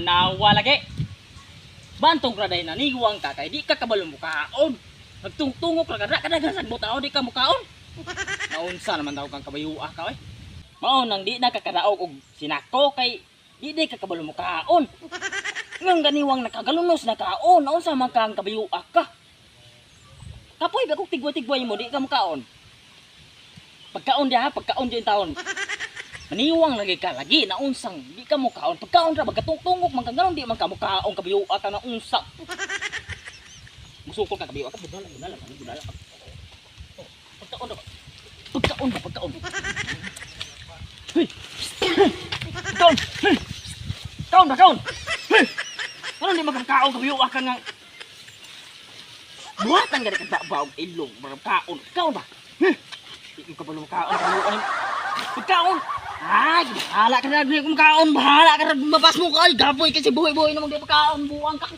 tanawa lagi. Bantong raday na niguang ka kay di ka kabalo mo kaon. Nagtungtungok ra kada kadagan sa butaw di ka mo kaon. Naunsa naman daw kang kabayuah ka oy. Mao nang di na kakadaog og sinako kay di ka kabalo mo kaon. Ngang ganiwang nakagalunos na kaon, naunsa man kang kabayuah ka. Kapoy ba kung tigwa-tigway mo di ka mo kaon. Pagkaon dia ha, pagkaon di taon. Maniwang lagi ka lagi na unsang di ka mo kaon. Pagkaon ra bagtungtungok man kaganon di man ka mo kaon kabayuah ka na unsa. Musukol ka kabayuah ka budala. Pagkaon ra. Pagkaon. Hey. Kaon. Hey. Ano di magkakaon kabayuah ka nga. Buhatan gani ka baog ilong kaon. Kaon ba? Di ka pala kaon kabayuah. Pagkaon. Ay, bahala ka na, bahala ka na, mabas mo ka, ay, gaboy kasi buhay-buhay namang di pagkaon, buwang ka.